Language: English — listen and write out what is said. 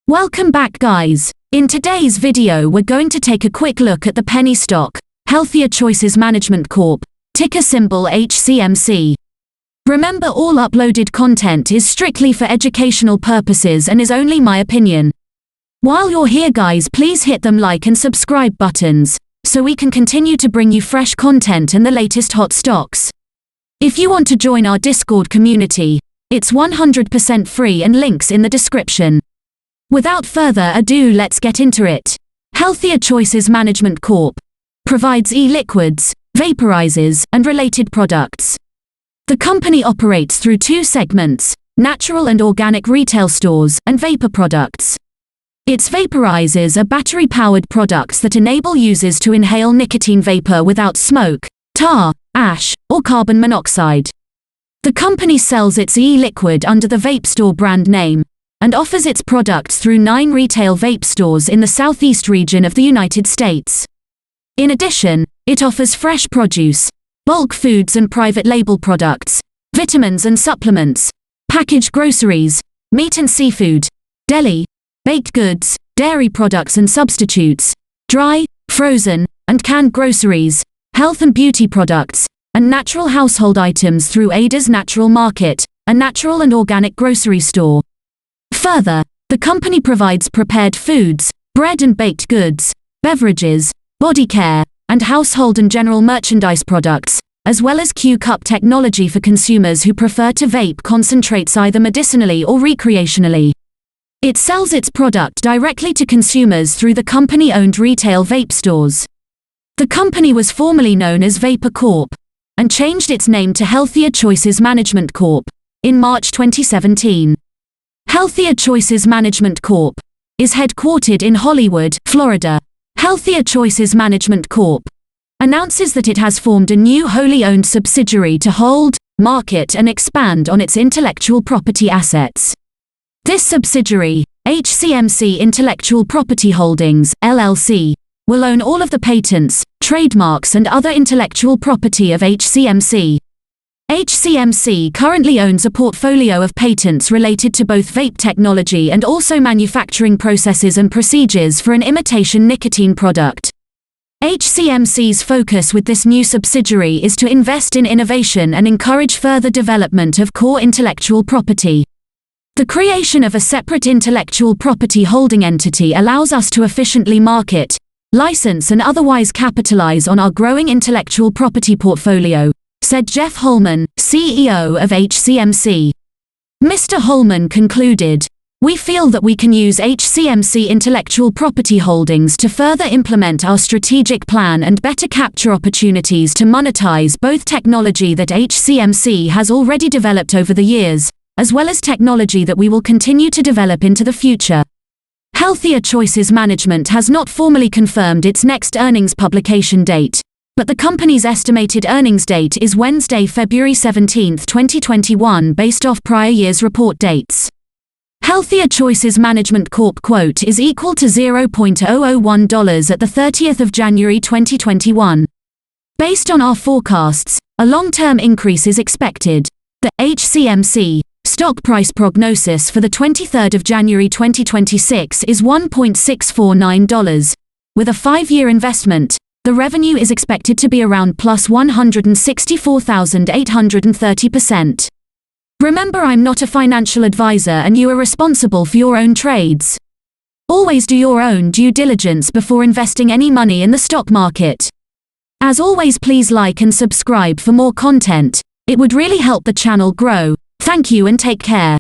Welcome back, guys. In today's video we're going to take a quick look at the penny stock, Healthier Choices Management Corp, ticker symbol HCMC. Remember, all uploaded content is strictly for educational purposes and is only my opinion. While you're here, guys, please hit them like and subscribe buttons, so we can continue to bring you fresh content and the latest hot stocks. If you want to join our Discord community, it's 100% free and links in the description. Without further ado, let's get into it. Healthier Choices Management Corp. provides e-liquids, vaporizers, and related products. The company operates through two segments, natural and organic retail stores, and vapor products. Its vaporizers are battery-powered products that enable users to inhale nicotine vapor without smoke, tar, ash, or carbon monoxide. The company sells its e-liquid under the Vape Store brand name, and offers its products through 9 retail vape stores in the southeast region of the United States. In addition, it offers fresh produce, bulk foods and private label products, vitamins and supplements, packaged groceries, meat and seafood, deli, baked goods, dairy products and substitutes, dry, frozen, and canned groceries, health and beauty products, and natural household items through Ada's Natural Market, a natural and organic grocery store. Further, the company provides prepared foods, bread and baked goods, beverages, body care, and household and general merchandise products, as well as Q-cup technology for consumers who prefer to vape concentrates either medicinally or recreationally. It sells its product directly to consumers through the company-owned retail vape stores. The company was formerly known as Vapor Corp, and changed its name to Healthier Choices Management Corp. in March 2017. Healthier Choices Management Corp. is headquartered in Hollywood, Florida. Healthier Choices Management Corp. announces that it has formed a new wholly owned subsidiary to hold, market and expand on its intellectual property assets. This subsidiary, HCMC Intellectual Property Holdings, LLC, will own all of the patents, trademarks and other intellectual property of HCMC. HCMC currently owns a portfolio of patents related to both vape technology and also manufacturing processes and procedures for an imitation nicotine product. HCMC's focus with this new subsidiary is to invest in innovation and encourage further development of core intellectual property. The creation of a separate intellectual property holding entity allows us to efficiently market, license and otherwise capitalize on our growing intellectual property portfolio, said Jeff Holman, CEO of HCMC. Mr. Holman concluded, "We feel that we can use HCMC intellectual property holdings to further implement our strategic plan and better capture opportunities to monetize both technology that HCMC has already developed over the years, as well as technology that we will continue to develop into the future." Healthier Choices Management has not formally confirmed its next earnings publication date, but the company's estimated earnings date is Wednesday, February 17, 2021, based off prior year's report dates. Healthier Choices Management Corp. quote is equal to $0.001 at the 30th of January 2021. Based on our forecasts, a long-term increase is expected. The HCMC stock price prognosis for the 23rd of January 2026 is $1.649. With a 5-year investment, the revenue is expected to be around plus 164,830%. Remember, I'm not a financial advisor and you are responsible for your own trades. Always do your own due diligence before investing any money in the stock market. As always, please like and subscribe for more content. It would really help the channel grow. Thank you and take care.